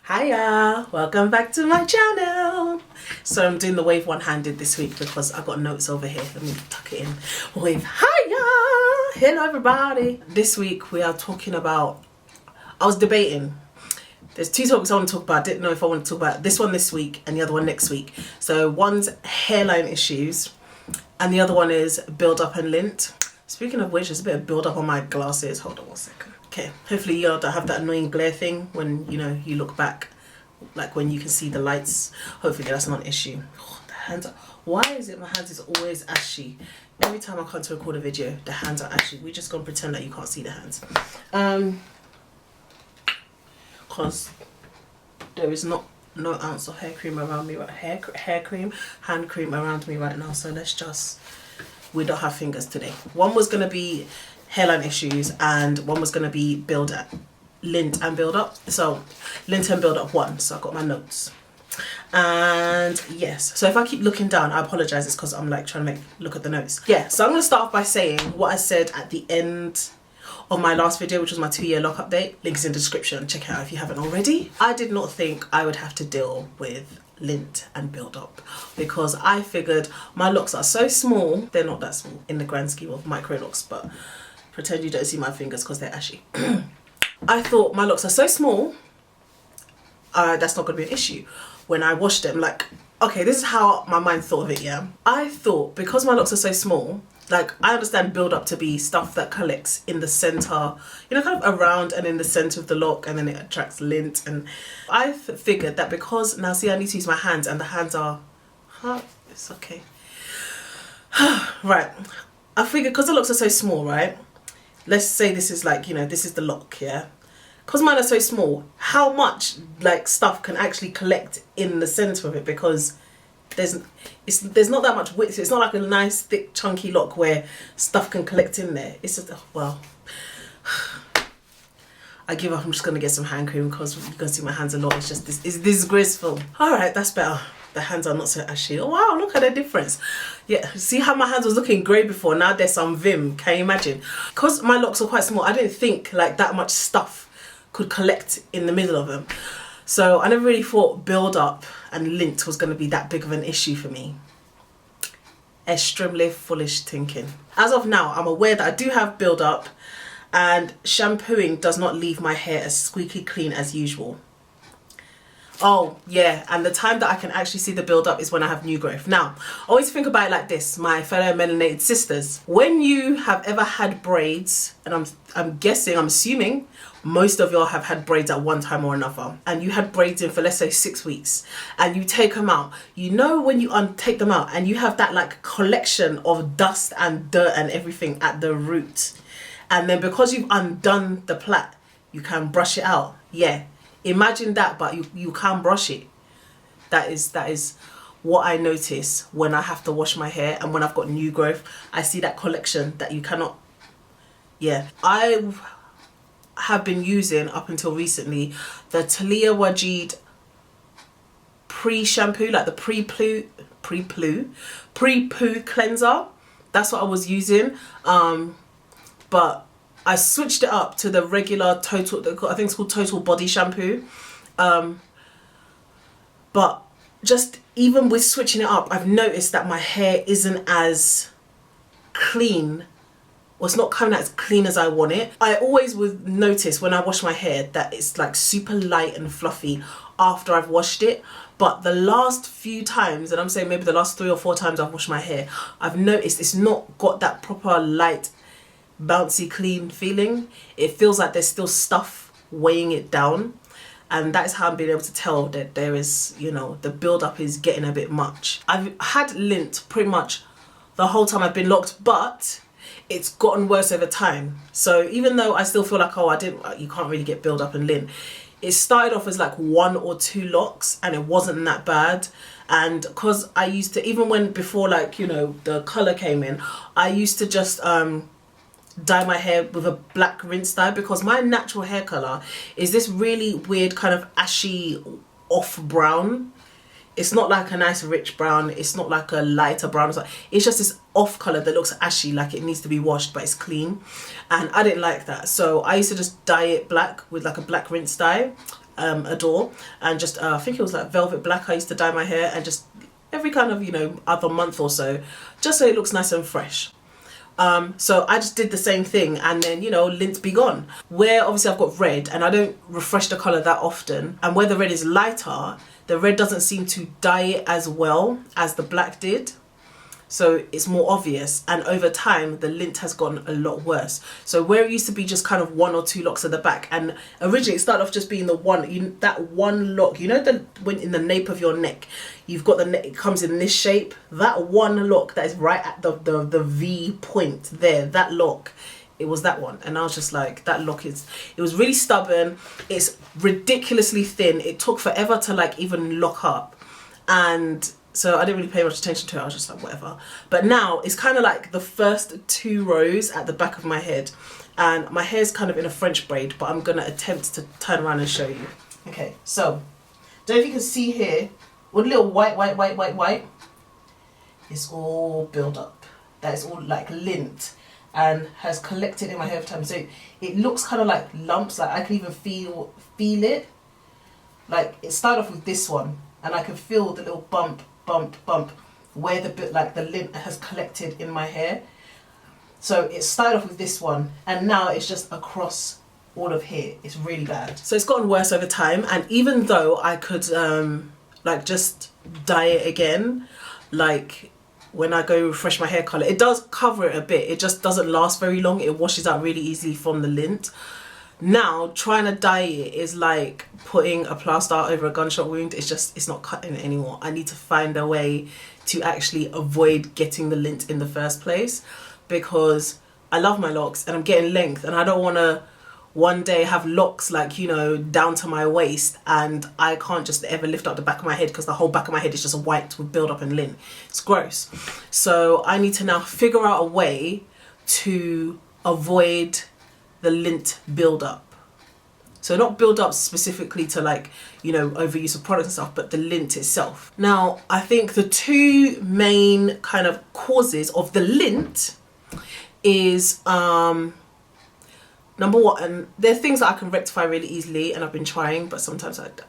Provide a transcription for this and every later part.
Hiya, welcome back to my channel. So I'm doing the wave one-handed this week because I've got notes over here. Let me tuck it in. Wave, hiya, hello everybody. This week we are talking about, I was debating. There's two topics I want to talk about. I didn't know if I want to talk about this one this week and the other one next week. So one's hairline issues and the other one is build-up and lint. Speaking of which, there's a bit of build-up on my glasses. Hold on one second. Okay, hopefully you don't have that annoying glare thing when, you know, you look back, like when you can see the lights. Hopefully that's not an issue. Oh, the hands are, why is it my hands is always ashy? Every time I come to record a video, the hands are ashy. We're just gonna pretend that you can't see the hands. Because there is no ounce of hair cream around me, hand cream around me right now. So let's just, we don't have fingers today. One was gonna be hairline issues and one was going to be lint and build up. So lint and build up one. So I've got my notes. And yes, so if I keep looking down, I apologize. It's because I'm like trying to look at the notes. Yeah, so I'm going to start off by saying what I said at the end of my last video, which was my 2-year lock update. Link is in the description. Check it out if you haven't already. I did not think I would have to deal with lint and build up because I figured my locks are so small. They're not that small in the grand scheme of Microlocs, but pretend you don't see my fingers because they're ashy. I thought my locks are so small, that's not going to be an issue. When I washed them, like, okay, this is how my mind thought of it, yeah? I thought because my locks are so small, like, I understand build up to be stuff that collects in the center, you know, kind of around and in the center of the lock, and then it attracts lint. And I figured that because, now see, I need to use my hands and the hands are, it's okay. Right, I figured because the locks are so small, right? Let's say this is like, you know, this is the lock, yeah? Because mine are so small, how much like stuff can actually collect in the center of it? Because there's not that much width. It's not like a nice thick chunky lock where stuff can collect in there. It's just, well, I give up. I'm just gonna get some hand cream because you can see my hands a lot. It's just, it's disgraceful. All right, that's better. The hands are not so ashy. Oh wow, look at the difference. Yeah, see how my hands was looking grey before, now there's some vim. Can you imagine? Because my locks are quite small, I didn't think like that much stuff could collect in the middle of them. So I never really thought build up and lint was going to be that big of an issue for me. Extremely foolish thinking. As of now, I'm aware that I do have build up and shampooing does not leave my hair as squeaky clean as usual. Oh yeah, and the time that I can actually see the build up is when I have new growth. Now, I always think about it like this, my fellow melanated sisters. When you have ever had braids, and I'm guessing, I'm assuming most of y'all have had braids at one time or another, and you had braids in for, let's say, 6 weeks, and you take them out, you know, when you take them out and you have that like collection of dust and dirt and everything at the root, and then because you've undone the plait, you can brush it out. Yeah, imagine that, but you can't brush it. That is what I notice when I have to wash my hair and when I've got new growth. I see that collection that you cannot. Yeah, I have been using up until recently the Talia Wajid pre-shampoo, like the pre-poo cleanser. That's what I was using, but I switched it up to the regular total, I think it's called Total Body Shampoo. But just even with switching it up, I've noticed that my hair isn't as clean, or it's not coming out as clean as I want it. I always would notice when I wash my hair that it's like super light and fluffy after I've washed it. But the last few times, and I'm saying maybe the last 3 or 4 times I've washed my hair, I've noticed it's not got that proper light, bouncy clean feeling. It feels like there's still stuff weighing it down, and that's how I'm being able to tell that there is, you know, the build-up is getting a bit much. I've had lint pretty much the whole time I've been locked, but it's gotten worse over time. So even though I still feel like, oh, you can't really get build-up and lint, it started off as like 1 or 2 locks and it wasn't that bad. And because I used to, even when before, like, you know, the color came in, I used to just dye my hair with a black rinse dye, because my natural hair color is this really weird kind of ashy off brown. It's not like a nice rich brown, it's not like a lighter brown, it's just this off color that looks ashy, like it needs to be washed but it's clean, and I didn't like that. So I used to just dye it black with like a black rinse dye, adore, and just I think it was like velvet black. I used to dye my hair, and just every kind of, you know, other month or so, just so it looks nice and fresh. So I just did the same thing, and then, you know, lint be gone. Where obviously I've got red and I don't refresh the colour that often, and where the red is lighter, the red doesn't seem to dye it as well as the black did. So it's more obvious, and over time the lint has gotten a lot worse. So where it used to be just kind of 1 or 2 locks at the back, and originally it started off just being the one, that one lock, you know, when in the nape of your neck you've got it comes in this shape, that one lock that is right at the V point there, that lock, it was that one. And I was just like, that lock it was really stubborn, it's ridiculously thin, it took forever to like even lock up, and so I didn't really pay much attention to it. I was just like, whatever. But now it's kind of like the first 2 rows at the back of my head, and my hair's kind of in a French braid, but I'm gonna attempt to turn around and show you. Okay, so don't know if you can see here, one little white, it's all build up. That is all like lint and has collected in my hair over time. So it looks kind of like lumps, like I can even feel it. Like it started off with this one, and I can feel the little bump where the lint has collected in my hair. So it started off with this one, and now it's just across all of here. It's really bad. So it's gotten worse over time, and even though I could like just dye it again, like when I go refresh my hair colour, it does cover it a bit, it just doesn't last very long, it washes out really easily from the lint. Now trying to dye it is like putting a plaster over a gunshot wound. It's not cutting it anymore. I need to find a way to actually avoid getting the lint in the first place, because I love my locks and I'm getting length, and I don't want to one day have locks like, you know, down to my waist, and I can't just ever lift up the back of my head because the whole back of my head is just white with build up and lint. It's gross. So I need to now figure out a way to avoid the lint build up. So not build up specifically to like, you know, overuse of products and stuff, but the lint itself. Now I think the 2 main kind of causes of the lint is number 1, and they're things that I can rectify really easily, and I've been trying, but sometimes I don't.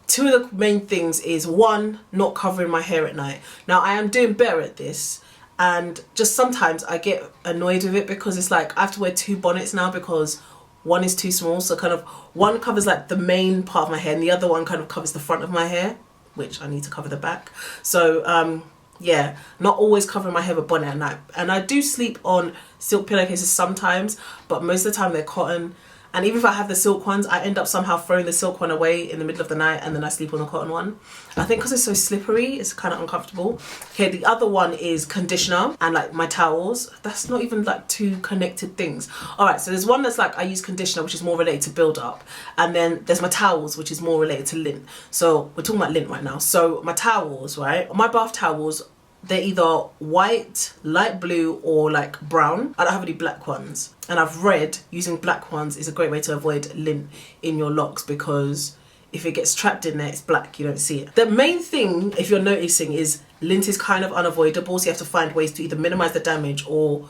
2 of the main things is 1, not covering my hair at night. Now I am doing better at this, and just sometimes I get annoyed with it because it's like I have to wear 2 bonnets now because one is too small. So kind of one covers like the main part of my hair, and the other one kind of covers the front of my hair, which I need to cover the back. So yeah, not always covering my hair with a bonnet at night. And I do sleep on silk pillowcases sometimes, but most of the time they're cotton. And even if I have the silk ones, I end up somehow throwing the silk one away in the middle of the night, and then I sleep on the cotton one. I think because it's so slippery, it's kind of uncomfortable. Okay, the other one is conditioner and like my towels. That's not even like 2 connected things. All right, so there's one that's like I use conditioner, which is more related to build up. And then there's my towels, which is more related to lint. So we're talking about lint right now. So my towels, right? My bath towels, they're either white, light blue, or like brown. I don't have any black ones. And I've read using black ones is a great way to avoid lint in your locks, because if it gets trapped in there, it's black, you don't see it. The main thing, if you're noticing, is lint is kind of unavoidable, so you have to find ways to either minimize the damage or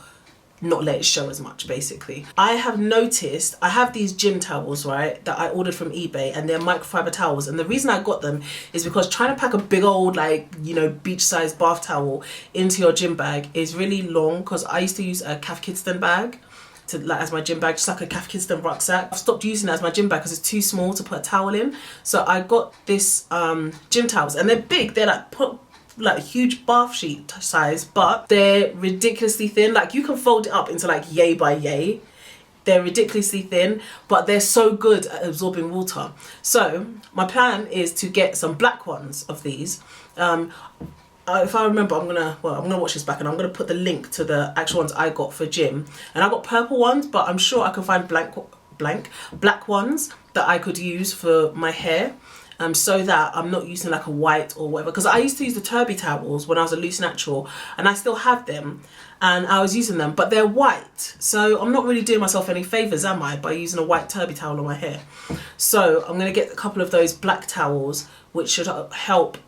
not let it show as much, basically. I have noticed, I have these gym towels, right, that I ordered from eBay, and they're microfiber towels, and the reason I got them is because trying to pack a big old, like, you know, beach-sized bath towel into your gym bag is really long, because I used to use a Cath Kidston bag to, like, as my gym bag, just like a Cath Kidston rucksack. I've stopped using it as my gym bag because it's too small to put a towel in. So I got this gym towels, and they're big, they're like huge bath sheet size, but they're ridiculously thin. Like you can fold it up into like yay by yay. They're ridiculously thin, but they're so good at absorbing water. So my plan is to get some black ones of these. If I remember, I'm gonna watch this back, and I'm gonna put the link to the actual ones I got for gym. And I got purple ones, but I'm sure I can find black ones that I could use for my hair. So that I'm not using like a white or whatever, because I used to use the Turby towels when I was a loose natural, and I still have them, and I was using them, but they're white, so I'm not really doing myself any favors, am I, by using a white Turby towel on my hair. So I'm going to get a couple of those black towels, which should help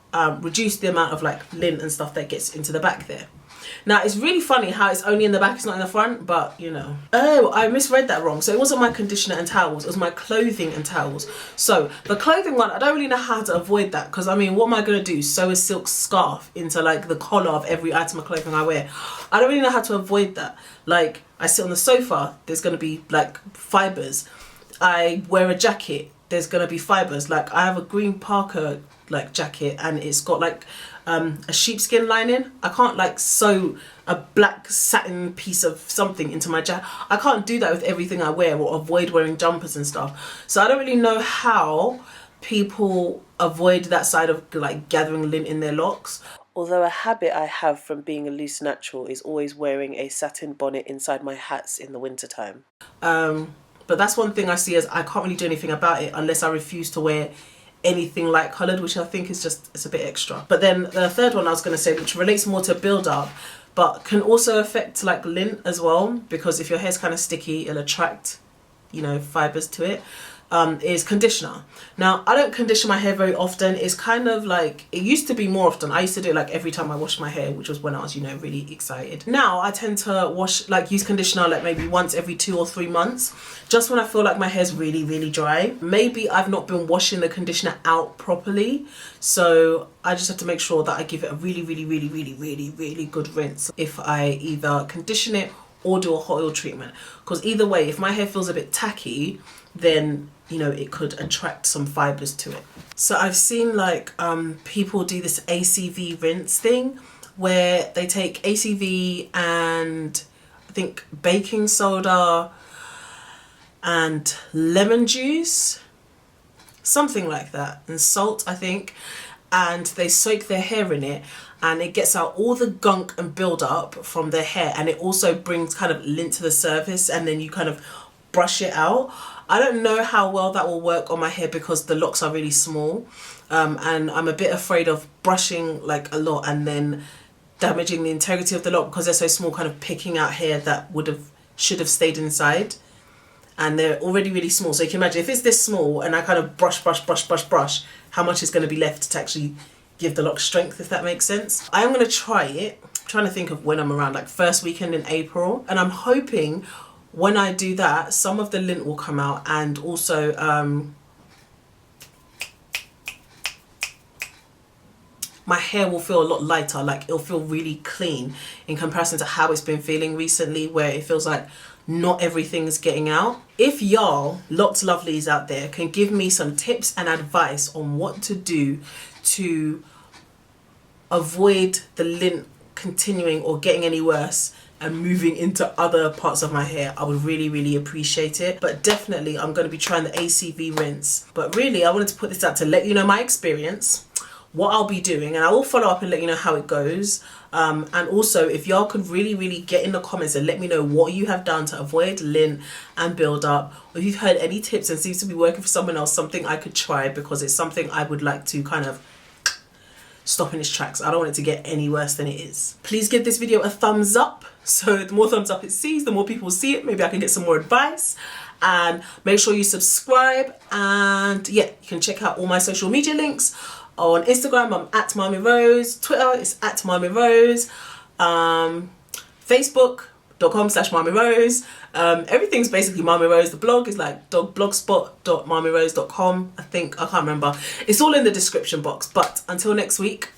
reduce the amount of like lint and stuff that gets into the back there. Now it's really funny how it's only in the back, it's not in the front, but you know. Oh, I misread that wrong. So it wasn't my conditioner and towels, it was my clothing and towels. So the clothing one, I don't really know how to avoid that, because I mean, what am I going to do? Sew a silk scarf into like the collar of every item of clothing I wear? I don't really know how to avoid that. Like, I sit on the sofa, there's going to be like fibres. I wear a jacket, there's going to be fibres. Like, I have a green Parker like jacket, and it's got like a sheepskin lining. I can't like sew a black satin piece of something into my jacket. I can't do that with everything I wear, or avoid wearing jumpers and stuff. So I don't really know how people avoid that side of like gathering lint in their locks. Although a habit I have from being a loose natural is always wearing a satin bonnet inside my hats in the winter time. But that's one thing I see as I can't really do anything about it unless I refuse to wear anything light coloured, which I think is just, it's a bit extra. But then the third one I was going to say, which relates more to build up, but can also affect like lint as well, because if your hair's kind of sticky, it'll attract, you know, fibres to it. Is conditioner. Now, I don't condition my hair very often. It's kind of like, it used to be more often. I used to do it like every time I washed my hair, which was when I was, you know, really excited. Now I tend to use conditioner like maybe once every 2 or 3 months, just when I feel like my hair's really, really dry. Maybe I've not been washing the conditioner out properly, so I just have to make sure that I give it a really, really, really, really, really, really good rinse if I either condition it or do a hot oil treatment. Because either way, if my hair feels a bit tacky, then you know, it could attract some fibres to it. So I've seen like people do this ACV rinse thing, where they take ACV and I think baking soda and lemon juice, something like that, and salt, I think, and they soak their hair in it, and it gets out all the gunk and build up from their hair, and it also brings kind of lint to the surface, and then you kind of brush it out. I don't know how well that will work on my hair because the locks are really small, and I'm a bit afraid of brushing like a lot and then damaging the integrity of the lock, because they're so small, kind of picking out hair that should have stayed inside, and they're already really small. So you can imagine if it's this small and I kind of brush, how much is going to be left to actually give the lock strength, if that makes sense. I am going to try it. I'm trying to think of when I'm around, like first weekend in April, and I'm hoping when I do that, some of the lint will come out, and also my hair will feel a lot lighter. Like, it'll feel really clean in comparison to how it's been feeling recently, where it feels like not everything's getting out. If y'all lots lovelies out there can give me some tips and advice on what to do to avoid the lint continuing or getting any worse and moving into other parts of my hair, I would really, really appreciate it. But definitely I'm going to be trying the ACV rinse. But really, I wanted to put this out to let you know my experience, what I'll be doing, and I will follow up and let you know how it goes. And also, if y'all could really, really get in the comments and let me know what you have done to avoid lint and build up, or if you've heard any tips and seems to be working for someone else, something I could try, because it's something I would like to kind of stop in its tracks. I don't want it to get any worse than it is. Please give this video a thumbs up. So the more thumbs up it sees, the more people see it. Maybe I can get some more advice. And make sure you subscribe. And yeah, you can check out all my social media links. On Instagram, I'm at MaameRose. Twitter is at MaameRose. Facebook.com/MaameRose. Everything's basically MaameRose. The blog is like blogspot.maamerose.com. I think, I can't remember. It's all in the description box. But until next week,